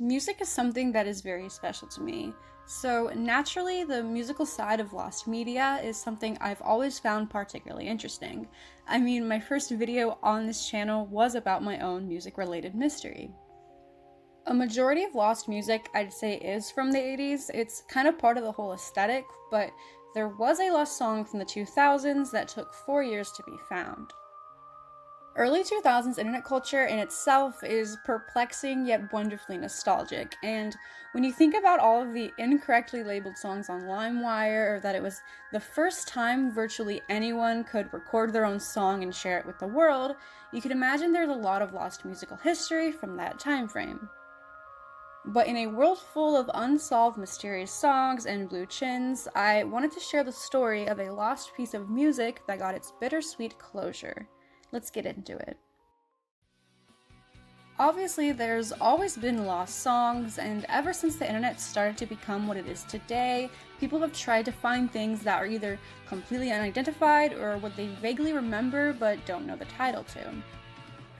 Music is something that is very special to me. So, naturally, the musical side of lost media is something I've always found particularly interesting. I mean, my first video on this channel was about my own music related mystery. A majority of lost music, I'd say, is from the 80s. It's kind of part of the whole aesthetic, but there was a lost song from the 2000s that took 4 years to be found. Early 2000s internet culture in itself is perplexing yet wonderfully nostalgic, and when you think about all of the incorrectly labeled songs on LimeWire, or that it was the first time virtually anyone could record their own song and share it with the world, you can imagine there's a lot of lost musical history from that time frame. But in a world full of unsolved mysterious songs and blue chins, I wanted to share the story of a lost piece of music that got its bittersweet closure. Let's get into it. Obviously, there's always been lost songs, and ever since the internet started to become what it is today, people have tried to find things that are either completely unidentified or what they vaguely remember but don't know the title to.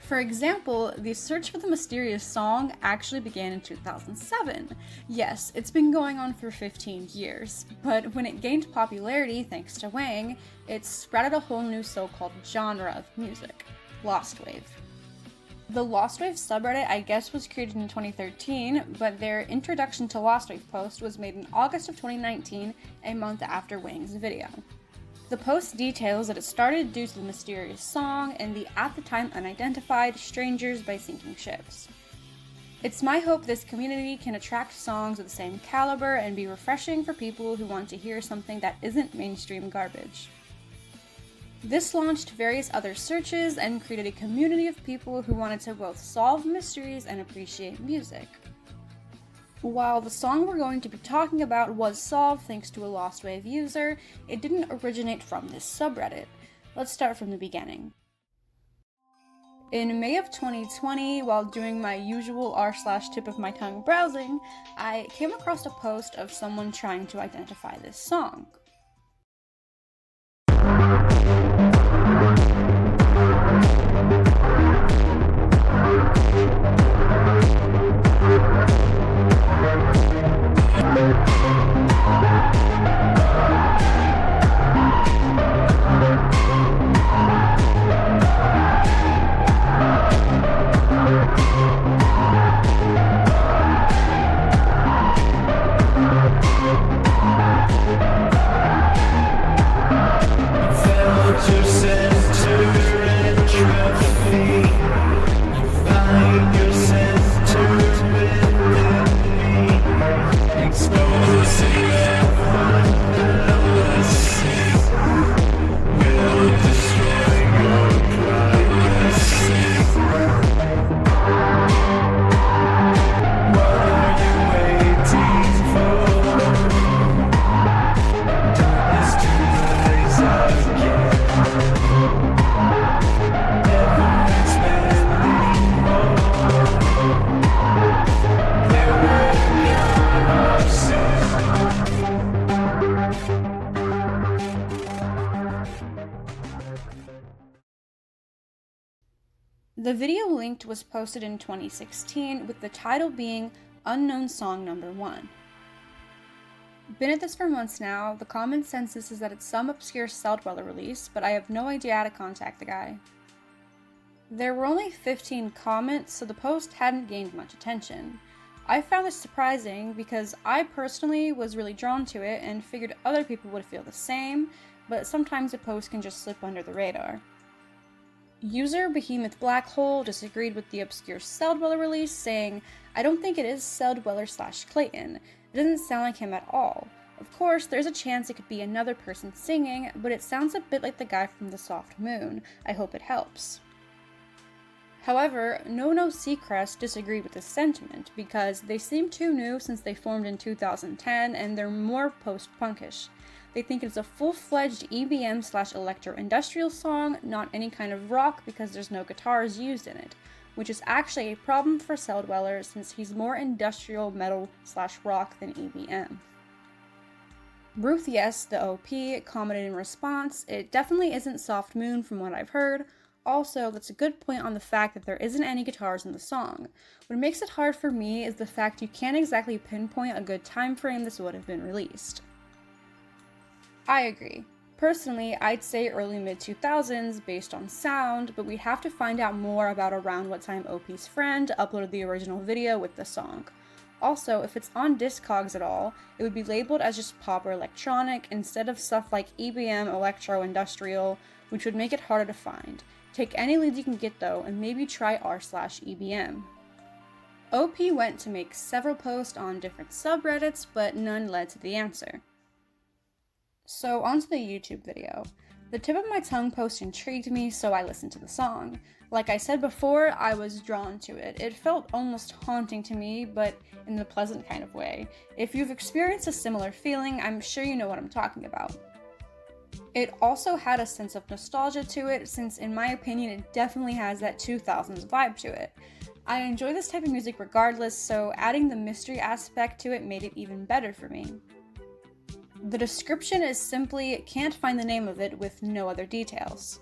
For example, the search for the mysterious song actually began in 2007. Yes, it's been going on for 15 years, but when it gained popularity thanks to Wang, it sprouted a whole new so-called genre of music, lostwave. The lostwave subreddit, I guess, was created in 2013, but their introduction to lostwave post was made in August of 2019, a month after Wang's video. The post details that it started due to the mysterious song and the at the time unidentified strangers by sinking ships. It's my hope this community can attract songs of the same caliber and be refreshing for people who want to hear something that isn't mainstream garbage. This launched various other searches and created a community of people who wanted to both solve mysteries and appreciate music. While the song we're going to be talking about was solved thanks to a lostwave user, it didn't originate from this subreddit. Let's start from the beginning. In May of 2020, while doing my usual r/tipofmytongue browsing, I came across a post of someone trying to identify this song. The video linked was posted in 2016 with the title being Unknown Song Number 1. Been at this for months now. The common consensus is that it's some obscure Cell Dweller release, but I have no idea how to contact the guy. There were only 15 comments, so the post hadn't gained much attention. I found this surprising because I personally was really drawn to it and figured other people would feel the same, but sometimes a post can just slip under the radar. User Behemoth Black Hole disagreed with the obscure Cell Dweller release, saying, "I don't think it is Cell Dweller/Clayton. It doesn't sound like him at all. Of course, there's a chance it could be another person singing, but it sounds a bit like the guy from The Soft Moon. I hope it helps." However, No Seacrest disagreed with this sentiment because they seem too new since they formed in 2010 and they're more post-punkish. They think it's a full-fledged EBM/electro-industrial song, not any kind of rock because there's no guitars used in it, which is actually a problem for Cell Dweller since he's more industrial metal/rock than EBM. Ruth Yes, the OP, commented in response, "It definitely isn't Soft Moon from what I've heard. Also, that's a good point on the fact that there isn't any guitars in the song. What makes it hard for me is the fact you can't exactly pinpoint a good time frame this would have been released. I agree. Personally, I'd say early mid-2000s based on sound, but we'd have to find out more about around what time OP's friend uploaded the original video with the song. Also, if it's on Discogs at all, it would be labeled as just pop or electronic instead of stuff like EBM, electro, industrial, which would make it harder to find. Take any lead you can get though, and maybe try r/EBM. OP went to make several posts on different subreddits, but none led to the answer. So onto the YouTube video. The Tip of My Tongue post intrigued me, so I listened to the song. Like I said before, I was drawn to it. It felt almost haunting to me, but in the pleasant kind of way. If you've experienced a similar feeling, I'm sure you know what I'm talking about. It also had a sense of nostalgia to it, since in my opinion it definitely has that 2000s vibe to it. I enjoy this type of music regardless, so adding the mystery aspect to it made it even better for me. The description is simply, can't find the name of it with no other details.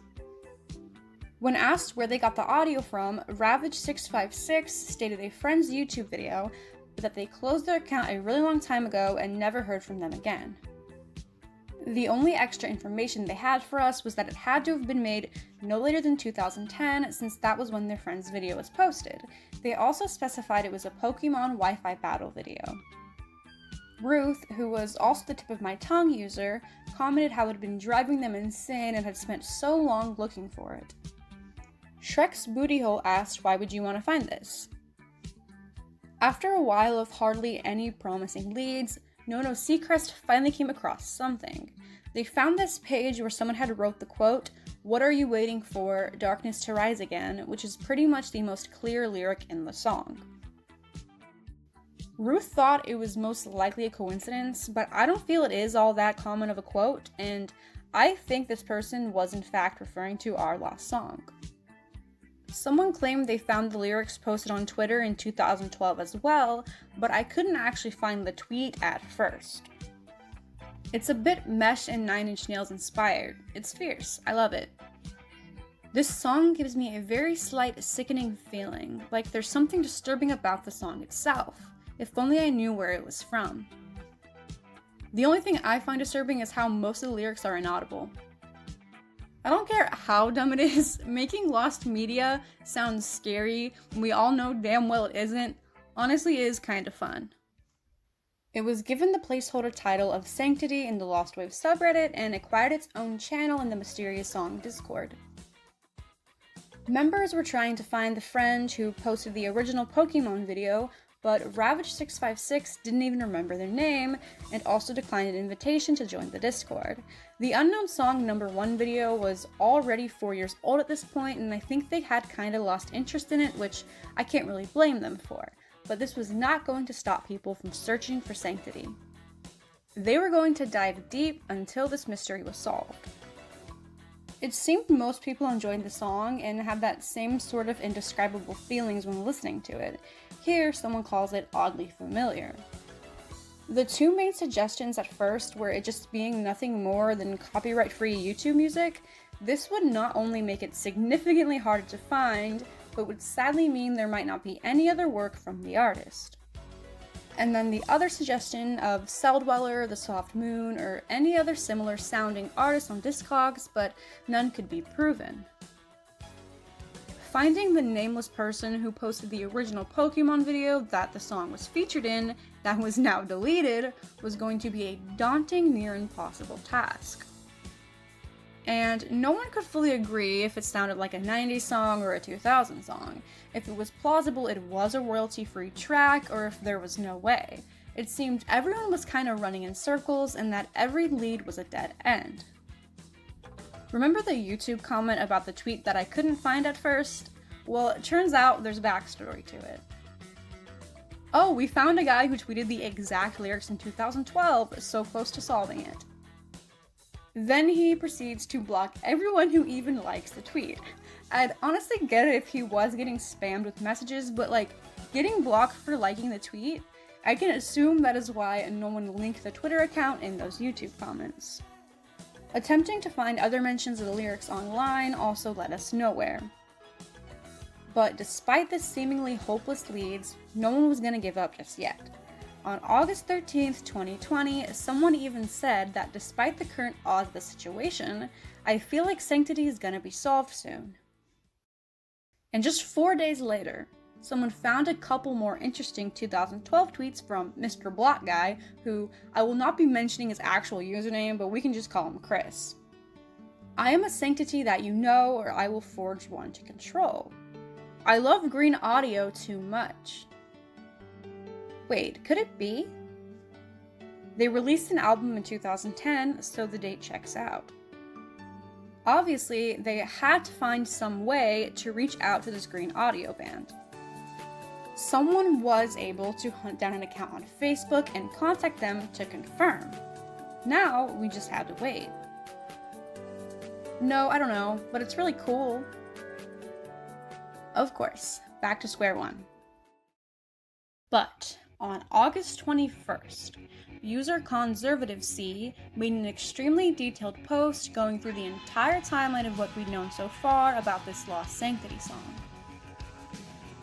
When asked where they got the audio from, Ravage656 stated a friend's YouTube video, but that they closed their account a really long time ago and never heard from them again. The only extra information they had for us was that it had to have been made no later than 2010, since that was when their friend's video was posted. They also specified it was a Pokemon Wi-Fi battle video. Ruth, who was also the Tip of My Tongue user, commented how it had been driving them insane and had spent so long looking for it. Shrek's Bootyhole asked, why would you want to find this? After a while of hardly any promising leads, Nono Seacrest finally came across something. They found this page where someone had wrote the quote, "What are you waiting for? Darkness to rise again," which is pretty much the most clear lyric in the song. Ruth thought it was most likely a coincidence, but I don't feel it is all that common of a quote, and I think this person was in fact referring to our lost song. Someone claimed they found the lyrics posted on Twitter in 2012 as well, but I couldn't actually find the tweet at first. It's a bit Mesh and Nine Inch Nails inspired. It's fierce. I love it. This song gives me a very slight sickening feeling, like there's something disturbing about the song itself. If only I knew where it was from. The only thing I find disturbing is how most of the lyrics are inaudible. I don't care how dumb it is, making lost media sound scary when we all know damn well it isn't, honestly is kind of fun. It was given the placeholder title of Sanctity in the Lostwave subreddit and acquired its own channel in the Mysterious Song Discord. Members were trying to find the friend who posted the original Pokemon video, but Ravage656 didn't even remember their name and also declined an invitation to join the Discord. The Unknown Song #1 video was already 4 years old at this point, and I think they had kinda lost interest in it, which I can't really blame them for. But this was not going to stop people from searching for Sanctity. They were going to dive deep until this mystery was solved. It seemed most people enjoyed the song and had that same sort of indescribable feelings when listening to it. Here, someone calls it oddly familiar. The two main suggestions at first were it just being nothing more than copyright-free YouTube music. This would not only make it significantly harder to find, but would sadly mean there might not be any other work from the artist. And then the other suggestion of Celldweller, The Soft Moon, or any other similar sounding artist on Discogs, but none could be proven. Finding the nameless person who posted the original Pokemon video that the song was featured in, that was now deleted, was going to be a daunting, near impossible task. And no one could fully agree if it sounded like a 90s song or a 2000 song, if it was plausible it was a royalty-free track, or if there was no way. It seemed everyone was kind of running in circles and that every lead was a dead end. Remember the YouTube comment about the tweet that I couldn't find at first? Well, it turns out there's backstory to it. Oh, we found a guy who tweeted the exact lyrics in 2012, so close to solving it. Then he proceeds to block everyone who even likes the tweet. I'd honestly get it if he was getting spammed with messages, but getting blocked for liking the tweet, I can assume that is why no one linked the Twitter account in those YouTube comments. Attempting to find other mentions of the lyrics online also led us nowhere. But despite the seemingly hopeless leads, no one was going to give up just yet. On August 13th, 2020, someone even said that despite the current odds of the situation, I feel like Sanctity is going to be solved soon. And just 4 days later, someone found a couple more interesting 2012 tweets from Mr. Block Guy, who I will not be mentioning his actual username, but we can just call him Chris. I am a sanctity that you know, or I will forge one to control. I love green audio too much. Wait, could it be? They released an album in 2010, so the date checks out. Obviously, they had to find some way to reach out to this green audio band. Someone was able to hunt down an account on Facebook and contact them to confirm. Now, we just had to wait. No, I don't know, but it's really cool. Of course, back to square one. But on August 21st, user ConservativeC made an extremely detailed post going through the entire timeline of what we'd known so far about this Lost Sanctity song.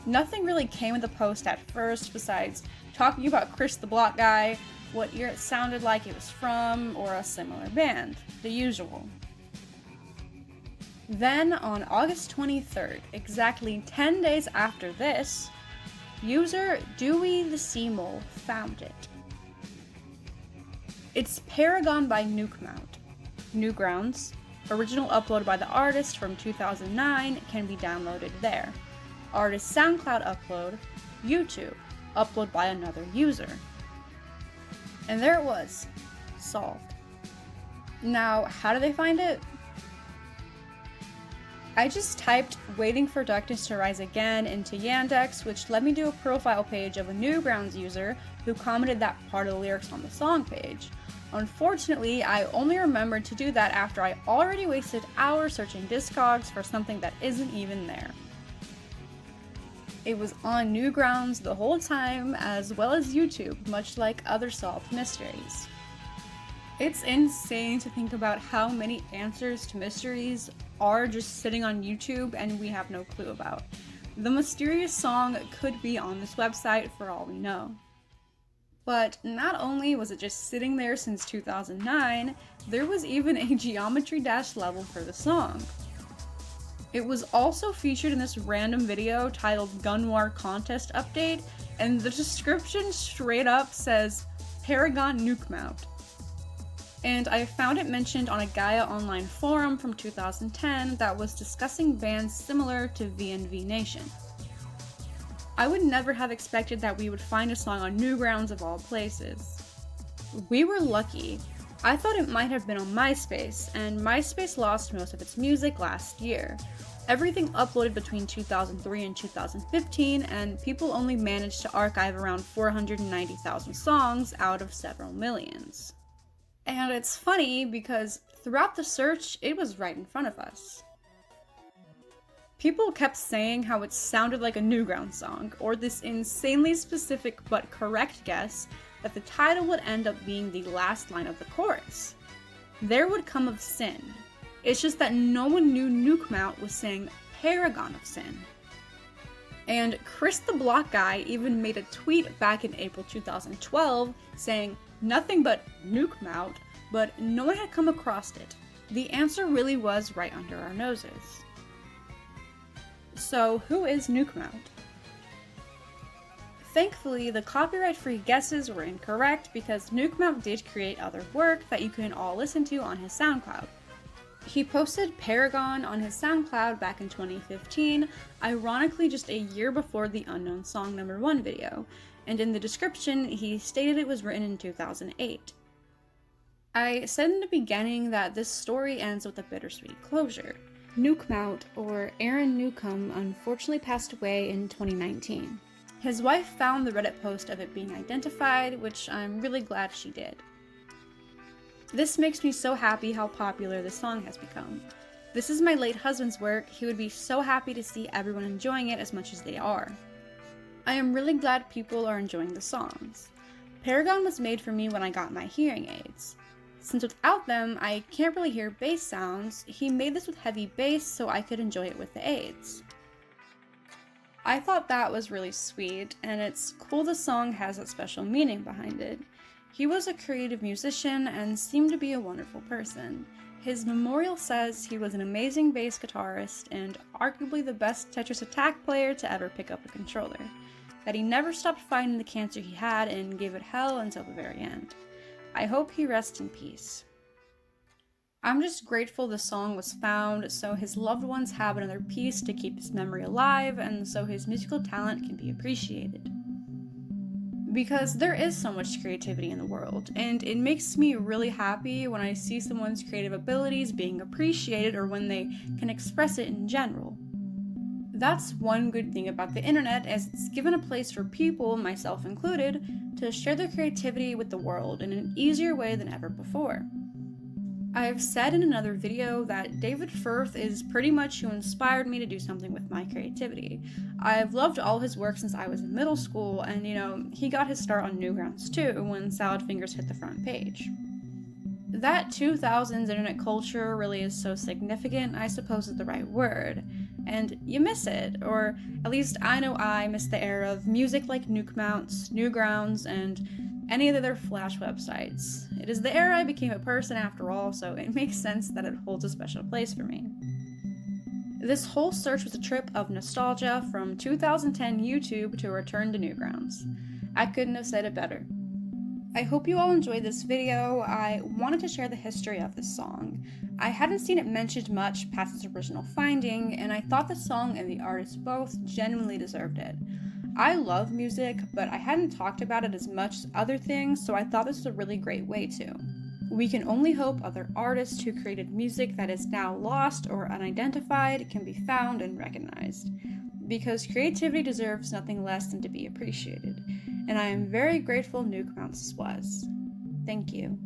Nothing really came of the post at first besides talking about Chris the Block Guy, what year it sounded like it was from, or a similar band, the usual. Then on August 23rd, exactly 10 days after this, user Dewey the Seamole found it. It's Paragon by Nukemout. Newgrounds, original upload by the artist from 2009, can be downloaded there. Artist SoundCloud upload, YouTube, upload by another user. And there it was, solved. Now, how did they find it? I just typed "waiting for darkness to rise again" into Yandex, which led me to a profile page of a Newgrounds user who commented that part of the lyrics on the song page. Unfortunately, I only remembered to do that after I already wasted hours searching Discogs for something that isn't even there. It was on Newgrounds the whole time, as well as YouTube, much like other solved mysteries. It's insane to think about how many answers to mysteries are just sitting on YouTube and we have no clue about. The mysterious song could be on this website for all we know. But not only was it just sitting there since 2009, there was even a Geometry Dash level for the song. It was also featured in this random video titled Gun War Contest Update, and the description straight up says Paragon Nukemout. And I found it mentioned on a Gaia Online forum from 2010 that was discussing bands similar to VNV Nation. I would never have expected that we would find a song on Newgrounds of all places. We were lucky. I thought it might have been on MySpace, and MySpace lost most of its music last year. Everything uploaded between 2003 and 2015, and people only managed to archive around 490,000 songs out of several millions. And it's funny because throughout the search, it was right in front of us. People kept saying how it sounded like a Newgrounds song, or this insanely specific but correct guess that the title would end up being the last line of the chorus. There would come of sin. It's just that no one knew Nukemout was saying Paragon of Sin. And Chris the Block Guy even made a tweet back in April 2012 saying nothing but Nukemout, but no one had come across it. The answer really was right under our noses. So, who is Nukemout? Thankfully, the copyright-free guesses were incorrect because Nukemout did create other work that you can all listen to on his SoundCloud. He posted Paragon on his SoundCloud back in 2015, ironically just a year before the Unknown Song #1 video, and in the description he stated it was written in 2008. I said in the beginning that this story ends with a bittersweet closure. Nukemout, or Aaron Newcomb, unfortunately passed away in 2019. His wife found the Reddit post of it being identified, which I'm really glad she did. This makes me so happy how popular this song has become. This is my late husband's work. He would be so happy to see everyone enjoying it as much as they are. I am really glad people are enjoying the songs. Paragon was made for me when I got my hearing aids. Since without them, I can't really hear bass sounds, he made this with heavy bass so I could enjoy it with the aids. I thought that was really sweet, and it's cool the song has that special meaning behind it. He was a creative musician and seemed to be a wonderful person. His memorial says he was an amazing bass guitarist and arguably the best Tetris Attack player to ever pick up a controller, that he never stopped fighting the cancer he had and gave it hell until the very end. I hope he rests in peace. I'm just grateful the song was found so his loved ones have another piece to keep his memory alive and so his musical talent can be appreciated. Because there is so much creativity in the world, and it makes me really happy when I see someone's creative abilities being appreciated or when they can express it in general. That's one good thing about the internet, as it's given a place for people, myself included, to share their creativity with the world in an easier way than ever before. I've said in another video that David Firth is pretty much who inspired me to do something with my creativity. I've loved all his work since I was in middle school, and he got his start on Newgrounds too, when Salad Fingers hit the front page. That 2000s internet culture really is so significant, I suppose is the right word, and you miss it, or at least I know I miss the era of music like Nukemouts, Newgrounds, and any of the other Flash websites. It is the era I became a person after all, so it makes sense that it holds a special place for me. This whole search was a trip of nostalgia from 2010 YouTube to a return to Newgrounds. I couldn't have said it better. I hope you all enjoyed this video. I wanted to share the history of this song. I hadn't seen it mentioned much past its original finding, and I thought the song and the artist both genuinely deserved it. I love music, but I hadn't talked about it as much as other things, so I thought this was a really great way to. We can only hope other artists who created music that is now lost or unidentified can be found and recognized, because creativity deserves nothing less than to be appreciated, and I am very grateful Nukemouts was. Thank you.